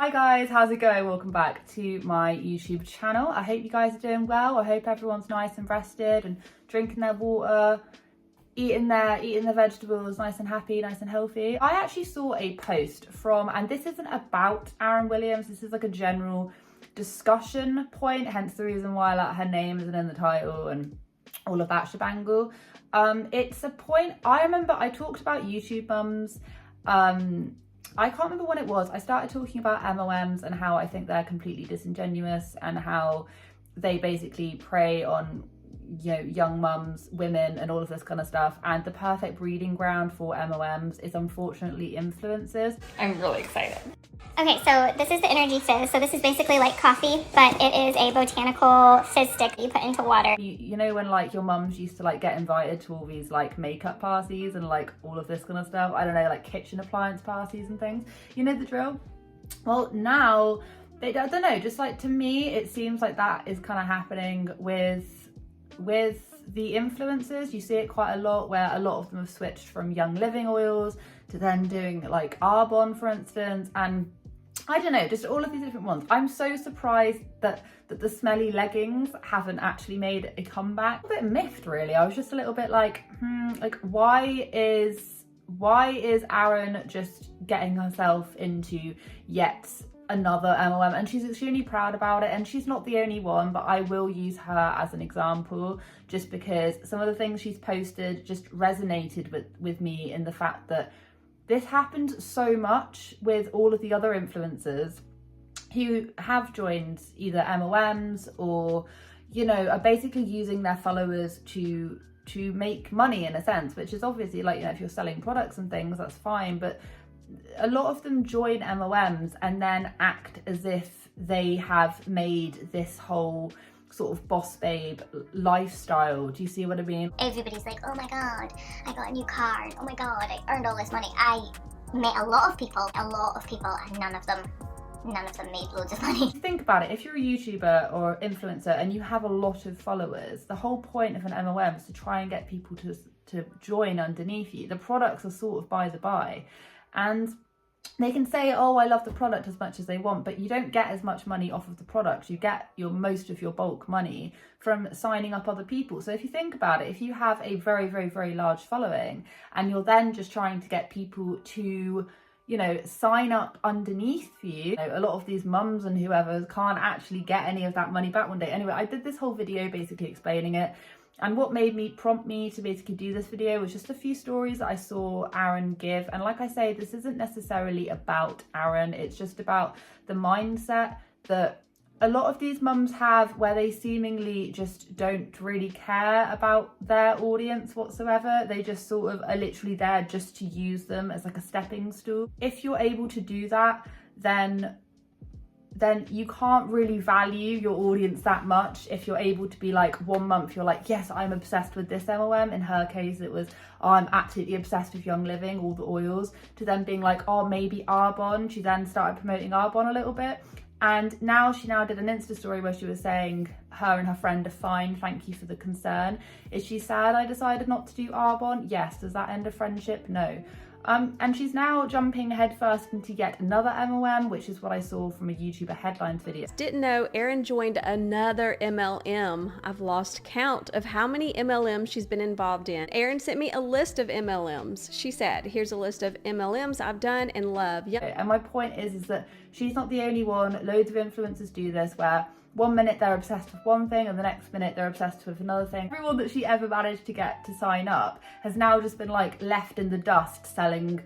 Hi guys, how's it going? Welcome back to my YouTube channel. I hope you guys are doing well. I hope everyone's nice and rested and drinking their water, eating their vegetables, nice and happy, nice and healthy. I actually saw a post from, and this isn't about Aaron Williams, this is like a general discussion point, hence the reason why like her name isn't in the title and all of that shebangle. It's a point, I remember I talked about YouTube mums, I can't remember when it was. I started talking about MLMs and how I think they're completely disingenuous and how they basically prey on, you know, young mums, women and all of this kind of stuff. And the perfect breeding ground for MLMs is unfortunately influencers. I'm really excited. Okay, so this is the energy fizz. So this is basically like coffee, but it is a botanical fizz stick that you put into water. You know when like your mums used to like get invited to all these like makeup parties and like all of this kind of stuff? I don't know, like kitchen appliance parties and things. You know the drill? Well, now, I don't know, just like to me, it seems like that is kind of happening with the influencers. You see it quite a lot where a lot of them have switched from Young Living oils to then doing like Arbonne, for instance, and I don't know, just all of these different ones. I'm so surprised that the smelly leggings haven't actually made a comeback. A bit miffed really. I was just a little bit like, like why is Aaron just getting herself into yet another MLM? And she's extremely proud about it, and she's not the only one, but I will use her as an example just because some of the things she's posted just resonated with me in the fact that this happened so much with all of the other influencers who have joined either MLMs or, you know, are basically using their followers to make money in a sense, which is obviously like, you know, if you're selling products and things, that's fine. But a lot of them join MLMs and then act as if they have made this whole sort of boss babe lifestyle. Do you see what I mean? Everybody's like, oh my god, I got a new car. Oh my god, I earned all this money. I met a lot of people, and none of them made loads of money. Think about it, if you're a YouTuber or influencer and you have a lot of followers, the whole point of an MLM is to try and get people to join underneath you. The products are sort of by the by, and they can say, oh, I love the product as much as they want, but you don't get as much money off of the product. You get most of your bulk money from signing up other people. So if you think about it, if you have a very, very, very large following and you're then just trying to get people to, you know, sign up underneath you, a lot of these mums and whoever can't actually get any of that money back one day. Anyway, I did this whole video basically explaining it. And what made me prompt me to basically do this video was just a few stories that I saw Aaron give. And like I say, this isn't necessarily about Aaron. It's just about the mindset that a lot of these mums have where they seemingly just don't really care about their audience whatsoever. They just sort of are literally there just to use them as like a stepping stool. If you're able to do that, then you can't really value your audience that much. If you're able to be like 1 month, you're like, yes, I'm obsessed with this MLM. In her case, it was, oh, I'm absolutely obsessed with Young Living, all the oils, to then being like, oh, maybe Arbonne. She then started promoting Arbonne a little bit. And now she did an Insta story where she was saying her and her friend are fine, thank you for the concern. Is she sad I decided not to do Arbonne? Yes. Does that end a friendship? No. And she's now jumping headfirst into yet another MLM, which is what I saw from a YouTuber headlines video. Didn't know Erin joined another MLM. I've lost count of how many MLMs she's been involved in. Erin sent me a list of MLMs. She said, here's a list of MLMs I've done and love. Yep. And my point is that she's not the only one. Loads of influencers do this where 1 minute they're obsessed with one thing and the next minute they're obsessed with another thing. Everyone that she ever managed to get to sign up has now just been like left in the dust selling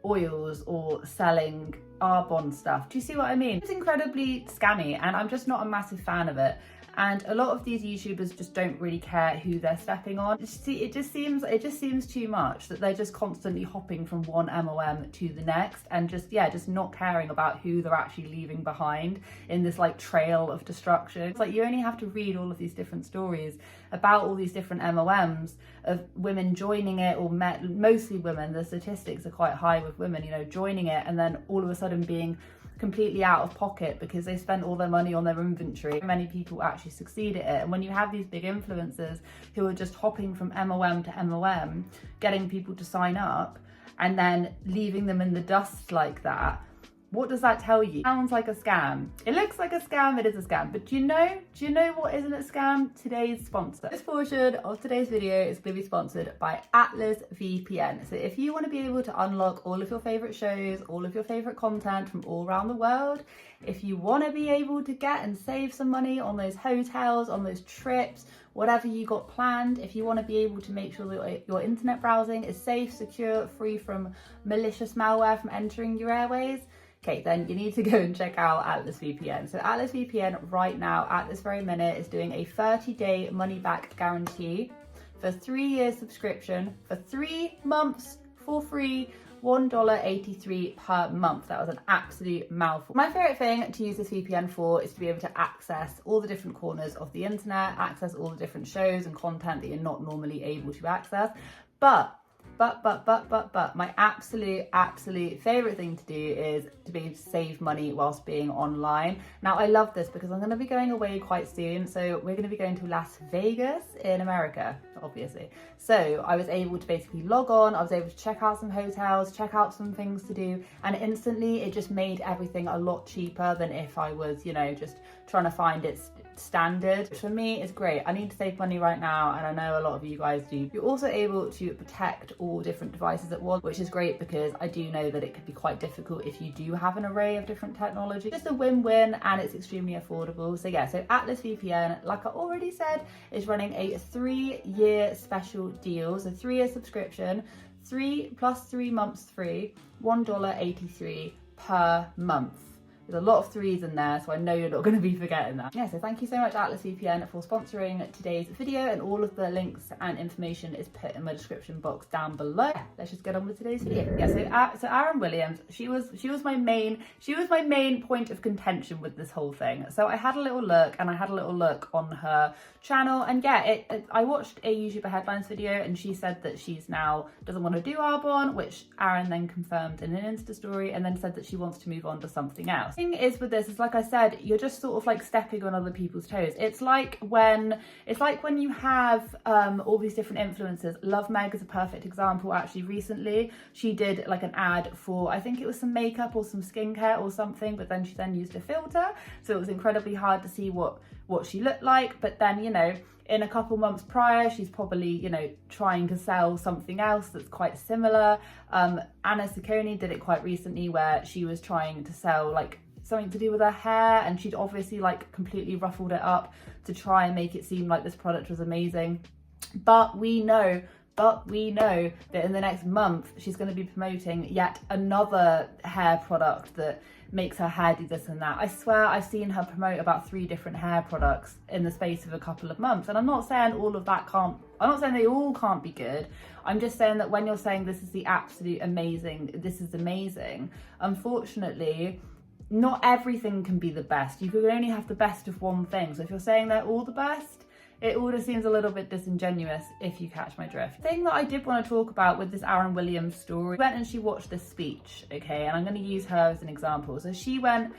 oils or selling Arbonne stuff. Do you see what I mean? It's incredibly scammy and I'm just not a massive fan of it. And a lot of these YouTubers just don't really care who they're stepping on. It just seems too much that they're just constantly hopping from one MLM to the next and just not caring about who they're actually leaving behind in this like trail of destruction. It's like you only have to read all of these different stories about all these different MLMs of women joining it, or mostly women. The statistics are quite high with women, you know, joining it and then all of a sudden being completely out of pocket because they spent all their money on their inventory. Many people actually succeed at it, and when you have these big influencers who are just hopping from MLM to MLM, getting people to sign up and then leaving them in the dust like that, What does that tell you? Sounds like a scam. It looks like a scam, it is a scam. But do you know what isn't a scam? Today's sponsor. This portion of today's video is going to be sponsored by Atlas VPN. So if you want to be able to unlock all of your favorite shows, all of your favorite content from all around the world, if you want to be able to get and save some money on those hotels, on those trips, whatever you got planned, if you want to be able to make sure that your internet browsing is safe, secure, free from malicious malware from entering your airways, okay, then you need to go and check out Atlas VPN. So Atlas VPN right now, at this very minute, is doing a 30-day money-back guarantee for 3 years subscription for 3 months for free. $1.83 per month. That was an absolute mouthful. My favorite thing to use this VPN for is to be able to access all the different corners of the internet, access all the different shows and content that you're not normally able to access. But my absolute favorite thing to do is to be able to save money whilst being online. Now I love this because I'm going to be going away quite soon. So we're going to be going to Las Vegas in America, obviously. So I was able to basically log on, I was able to check out some hotels, check out some things to do, and instantly it just made everything a lot cheaper than if I was, you know, just trying to find its standard. For me, it's great. I need to save money right now, and I know a lot of you guys do. You're also able to protect all different devices at once, which is great because I do know that it could be quite difficult if you do have an array of different technology. Just a win-win, and it's extremely affordable. So yeah, so Atlas VPN, like I already said, is running a 3-year special deal. So 3-year subscription, 3 plus 3 months free, $1.83 per month. There's a lot of 3s in there, so I know you're not going to be forgetting that. Yeah, so thank you so much Atlas VPN for sponsoring today's video, and all of the links and information is put in my description box down below. Yeah, let's just get on with today's video. Yeah, so Aaron Williams, she was my main point of contention with this whole thing. So I had a little look, and I had a little look on her channel, and yeah, I watched a YouTuber headlines video, and she said that she's now doesn't want to do Arbonne, which Aaron then confirmed in an Insta story, and then said that she wants to move on to something else. The thing is with this is, like I said, you're just sort of like stepping on other people's toes. It's like when you have all these different influencers. Love Meg is a perfect example. Actually, recently she did like an ad for, I think it was some makeup or some skincare or something, but then she used a filter, so it was incredibly hard to see what she looked like. But then, you know, in a couple months prior, she's probably, you know, trying to sell something else that's quite similar. Anna Ciccone did it quite recently, where she was trying to sell like something to do with her hair, and she'd obviously like completely ruffled it up to try and make it seem like this product was amazing. But we know that in the next month she's going to be promoting yet another hair product that makes her hair do this and that. I swear I've seen her promote about 3 different hair products in the space of a couple of months. And I'm not saying all of that I'm not saying they all can't be good. I'm just saying that when you're saying this is the absolute amazing, this is amazing, unfortunately, not everything can be the best. You could only have the best of one thing. So if you're saying they're all the best, it all just seems a little bit disingenuous, if you catch my drift. The thing that I did want to talk about with this Aaron Williams story, she went and she watched this speech, okay, and I'm going to use her as an example. So she went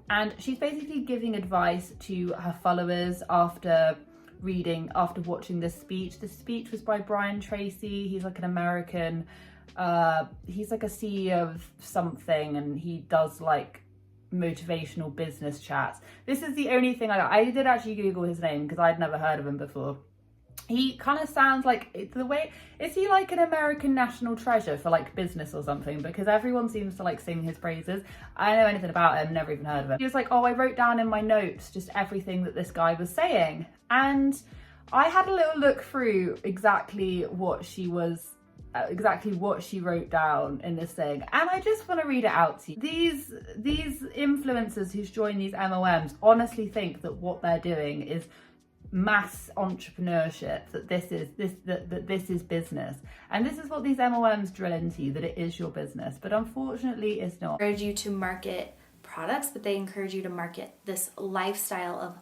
and she's basically giving advice to her followers after watching this speech. The speech was by Brian Tracy. He's like an American, he's like a CEO of something, and he does like motivational business chats. This is the only thing I did actually Google his name because I'd never heard of him before. He kind of sounds like, the way, is he like an American national treasure for like business or something? Because everyone seems to like sing his praises. I don't know anything about him, never even heard of him. He was like, oh, I wrote down in my notes just everything that this guy was saying. And I had a little look through exactly what she wrote down in this thing, and I just want to read it out to you. These influencers who's joined these MLMs honestly think that what they're doing is mass entrepreneurship, that this is business, and this is what these MLMs drill into you, that it is your business, but unfortunately it's not. Encourage you to market products, but they encourage you to market this lifestyle of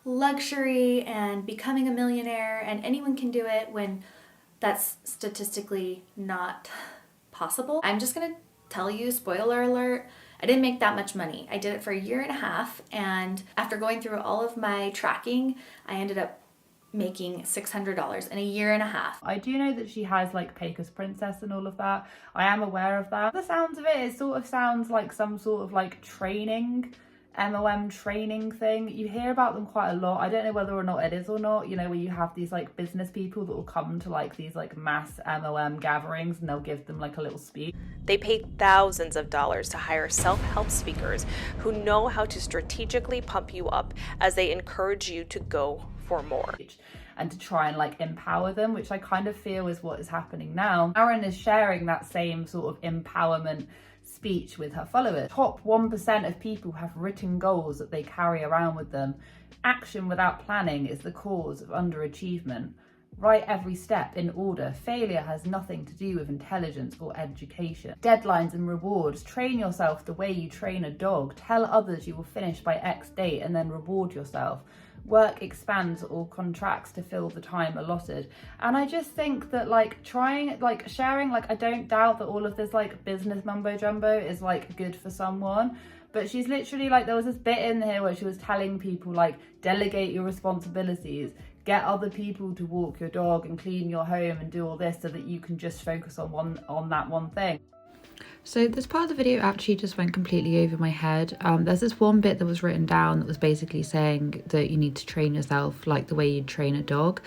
luxury and becoming a millionaire, and anyone can do it when that's statistically not possible. I'm just gonna tell you, spoiler alert, I didn't make that much money. I did it for 1.5 years, and after going through all of my tracking, I ended up making $600 in a year and a half. I do know that she has like Pecos Princess and all of that. I am aware of that. The sounds of it, it sort of sounds like some sort of like training, MLM training thing. You hear about them quite a lot. I don't know whether or not it is or not, you know, where you have these like business people that will come to like these like mass MLM gatherings and they'll give them like a little speech. They pay thousands of dollars to hire self-help speakers who know how to strategically pump you up as they encourage you to go for more. And to try and like empower them, which I kind of feel is what is happening now. Aaron is sharing that same sort of empowerment speech with her followers. Top 1% of people have written goals that they carry around with them. Action without planning is the cause of underachievement. Write every step in order. Failure has nothing to do with intelligence or education. Deadlines and rewards. Train yourself the way you train a dog. Tell others you will finish by X date and then reward yourself. Work expands or contracts to fill the time allotted. And I just think that like sharing, like I don't doubt that all of this like business mumbo jumbo is like good for someone, but she's literally like, there was this bit in here where she was telling people like, delegate your responsibilities, get other people to walk your dog and clean your home and do all this so that you can just focus on that one thing. So this part of the video actually just went completely over my head. There's this one bit that was written down that was basically saying that you need to train yourself like the way you'd train a dog.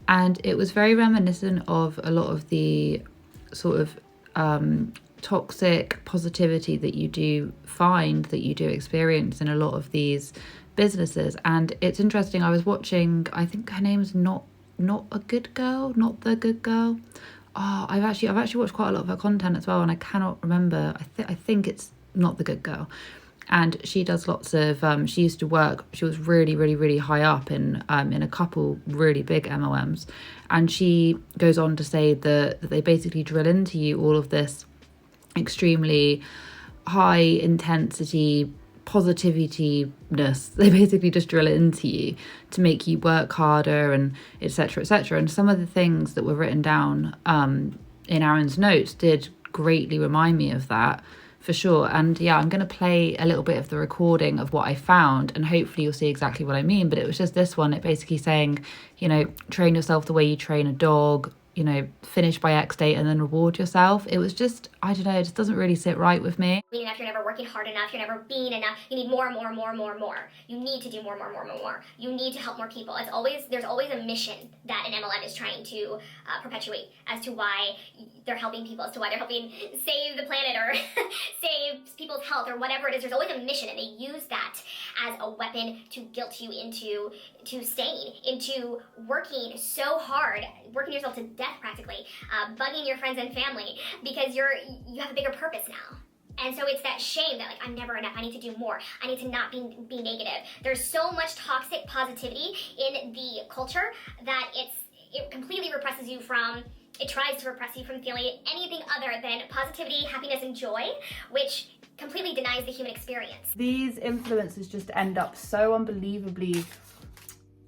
And it was very reminiscent of a lot of the sort of toxic positivity that you do find, that you do experience in a lot of these businesses. And it's interesting, I was watching, I think her name's Not a Good Girl, Not the Good Girl. Oh, I've actually watched quite a lot of her content as well, and I cannot remember. I think it's Not the Good Girl, and she does lots of. She used to work. She was really high up in a couple really big MLMs, and she goes on to say that they basically drill into you all of this extremely high intensity positivity-ness. They basically just drill it into you to make you work harder and etc. And some of the things that were written down in Aaron's notes did greatly remind me of that, for sure. And yeah, I'm going to play a little bit of the recording of what I found, and hopefully you'll see exactly what I mean. But it was just this one, it basically saying, you know, train yourself the way you train a dog, you know, finish by X date and then reward yourself. It was just, I don't know, it just doesn't really sit right with me. Enough, you're never working hard enough, you're never being enough, you need more. You need to do more. You need to help more people. There's always a mission that an MLM is trying to perpetuate as to why they're helping people, as to why they're helping save the planet or save people's health or whatever it is. There's always a mission, and they use that as a weapon to guilt you into staying, into working so hard, working yourself to death practically, bugging your friends and family because you have a bigger purpose now. And so it's that shame that like, I'm never enough, I need to do more, I need to not be negative. There's so much toxic positivity in the culture that it completely represses you from, it tries to repress you from feeling anything other than positivity, happiness, and joy, which completely denies the human experience. These influencers just end up so unbelievably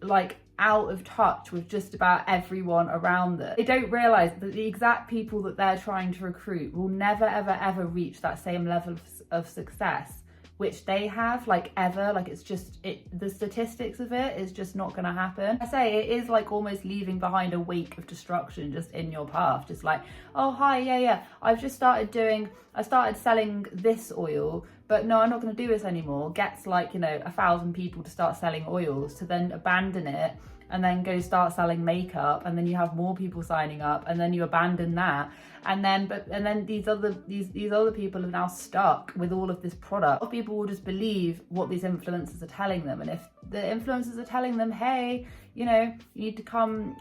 like out of touch with just about everyone around them. They don't realise that the exact people that they're trying to recruit will never ever reach that same level of success which they have, like ever. Like it's just, the statistics of it is just not gonna happen. I say it is like almost leaving behind a wake of destruction just in your path. Just like, oh hi, yeah, I started selling this oil, but no, I'm not going to do this anymore. Gets like, 1,000 people to start selling oils, to then abandon it and then go start selling makeup, and then you have more people signing up, and then you abandon that, and then these other people are now stuck with all of this product. A lot of people will just believe what these influencers are telling them, and if the influencers are telling them, hey, you need to come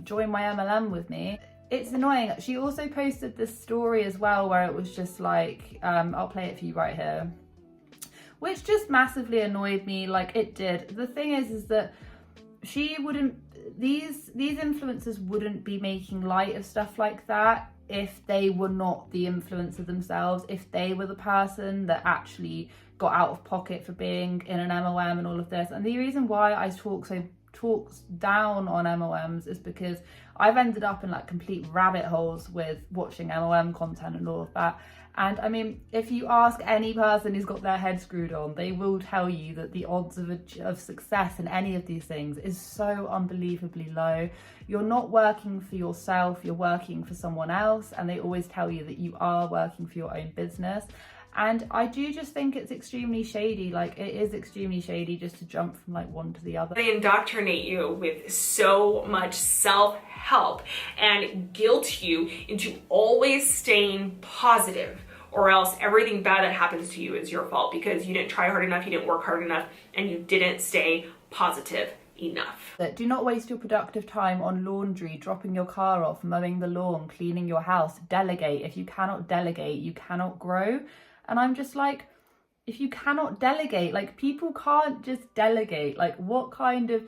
join my MLM with me, it's annoying. She also posted this story as well where it was just like, I'll play it for you right here, which just massively annoyed me. Like it did. The thing is that these influencers wouldn't be making light of stuff like that if they were not the influencer themselves, if they were the person that actually got out of pocket for being in an MLM and all of this. And the reason why I talk so talks down on MLMs is because I've ended up in like complete rabbit holes with watching MLM content and all of that. And I mean, if you ask any person who's got their head screwed on, they will tell you that the odds of success in any of these things is so unbelievably low. You're not working for yourself, you're working for someone else, and they always tell you that you are working for your own business. And I do just think it's extremely shady. Like, it is extremely shady just to jump from like one to the other. They indoctrinate you with so much self-help and guilt you into always staying positive, or else everything bad that happens to you is your fault because you didn't try hard enough, you didn't work hard enough, and you didn't stay positive enough. Do not waste your productive time on laundry, dropping your car off, mowing the lawn, cleaning your house. Delegate. If you cannot delegate, you cannot grow. And I'm just like, if you cannot delegate, like, people can't just delegate. Like, what kind of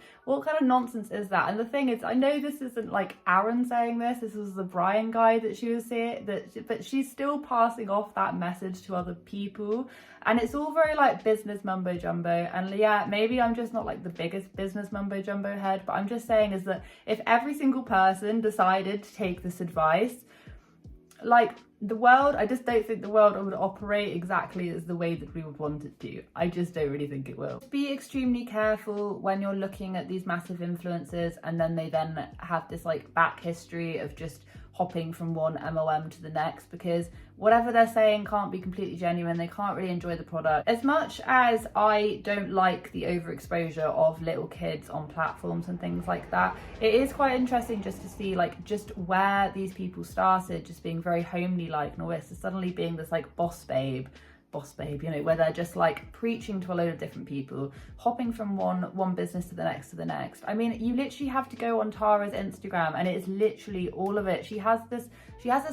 nonsense is that? And the thing is, I know this isn't like Aaron saying this was the Brian guy that she was saying, but she's still passing off that message to other people. And it's all very like business mumbo jumbo. And yeah, maybe I'm just not like the biggest business mumbo jumbo head, but I'm just saying is that if every single person decided to take this advice, like, the world, I just don't think the world would operate exactly as the way that we would want it to. I just don't really think it will. Be extremely careful when you're looking at these massive influencers and then they then have this like back history of just hopping from one MLM to the next, because whatever they're saying can't be completely genuine. They can't really enjoy the product. As much as I don't like the overexposure of little kids on platforms and things like that, it is quite interesting just to see like just where these people started, just being very homely like, and all this, to suddenly being this like boss babe, you know, where they're just like preaching to a load of different people, hopping from one business to the next. I mean, you literally have to go on Tara's Instagram and it is literally all of it. She has this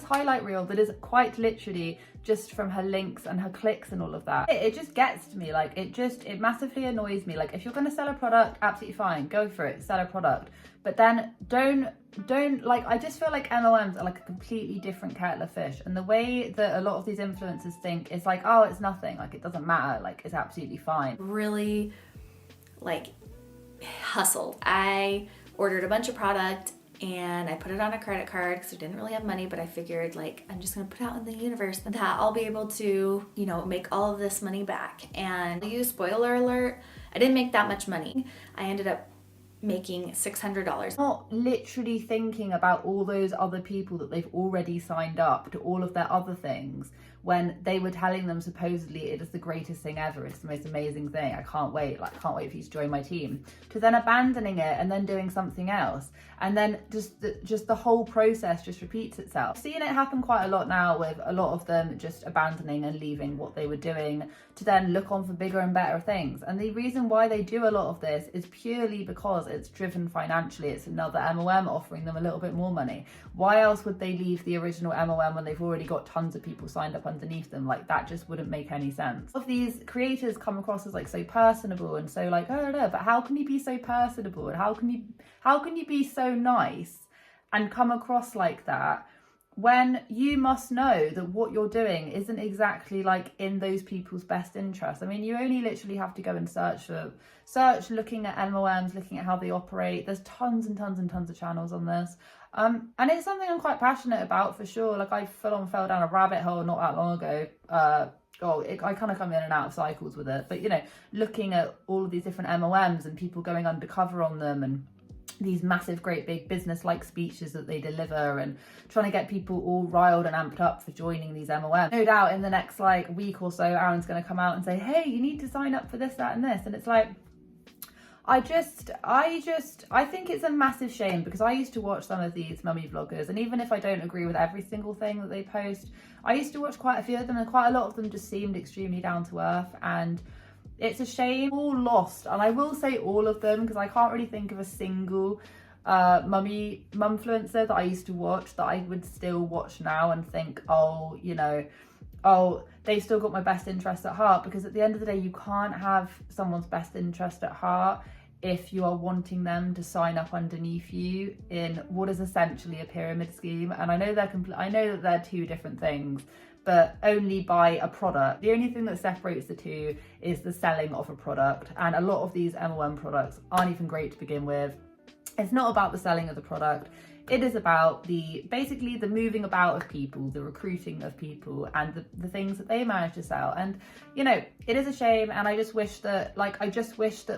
highlight reel that is quite literally just from her links and her clicks and all of that. It just gets to me. Like, it massively annoys me. Like, if you're going to sell a product, absolutely fine, go for it, sell a product. But then don't like, I just feel like MLMs are like a completely different kettle of fish. And the way that a lot of these influencers think is like, oh, it's nothing, like it doesn't matter, like it's absolutely fine. Really like hustled. I ordered a bunch of product and I put it on a credit card because I didn't really have money, but I figured like, I'm just gonna put out in the universe that I'll be able to, you know, make all of this money back. And spoiler alert, I didn't make that much money. I ended up making $600. Not literally thinking about all those other people that they've already signed up to all of their other things when they were telling them supposedly it is the greatest thing ever, it's the most amazing thing, I can't wait for you to join my team, to then abandoning it and then doing something else, and then just the whole process just repeats itself. I've seen it happen quite a lot now with a lot of them just abandoning and leaving what they were doing to then look on for bigger and better things. And the reason why they do a lot of this is purely because it's driven financially. It's another MLM offering them a little bit more money. Why else would they leave the original MLM when they've already got tons of people signed up underneath them? Like, that just wouldn't make any sense. Of these creators come across as like so personable and so like, oh no, but how can you be so personable and how can you be so nice and come across like that when you must know that what you're doing isn't exactly like in those people's best interest? I mean, you only literally have to go and search looking at MLMs, looking at how they operate. There's tons and tons and tons of channels on this. And it's something I'm quite passionate about for sure. Like, I fell down a rabbit hole not that long ago. I kind of come in and out of cycles with it. But, you know, looking at all of these different MLMs and people going undercover on them and these massive, great big business-like speeches that they deliver and trying to get people all riled and amped up for joining these MLMs. No doubt in the next like week or so, Aaron's going to come out and say, hey, you need to sign up for this, that and this. And it's like, I think it's a massive shame, because I used to watch some of these mummy vloggers, and even if I don't agree with every single thing that they post, I used to watch quite a few of them, and quite a lot of them just seemed extremely down to earth. And it's a shame, all lost. And I will say all of them, because I can't really think of a single mumfluencer that I used to watch that I would still watch now and think, oh, you know, oh, they've still got my best interest at heart. Because at the end of the day, you can't have someone's best interest at heart if you are wanting them to sign up underneath you in what is essentially a pyramid scheme. And I know that they're two different things, but only buy a product. The only thing that separates the two is the selling of a product, and a lot of these MLM products aren't even great to begin with. It's not about the selling of the product. It is about basically the moving about of people, the recruiting of people, and the things that they manage to sell. And you know, it is a shame, and I just wish that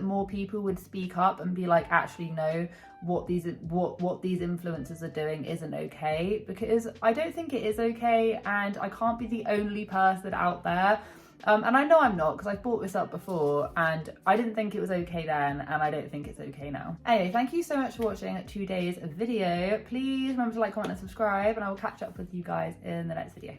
more people would speak up and be like, actually no, what these influencers are doing isn't okay, because I don't think it is okay, and I can't be the only person out there. And I know I'm not, because I've brought this up before and I didn't think it was okay then, and I don't think it's okay now. Anyway, thank you so much for watching today's video. Please remember to like, comment and subscribe, and I will catch up with you guys in the next video.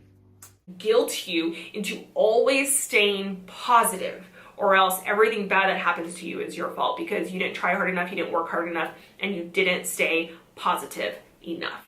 Guilt you into always staying positive, or else everything bad that happens to you is your fault because you didn't try hard enough, you didn't work hard enough, and you didn't stay positive enough.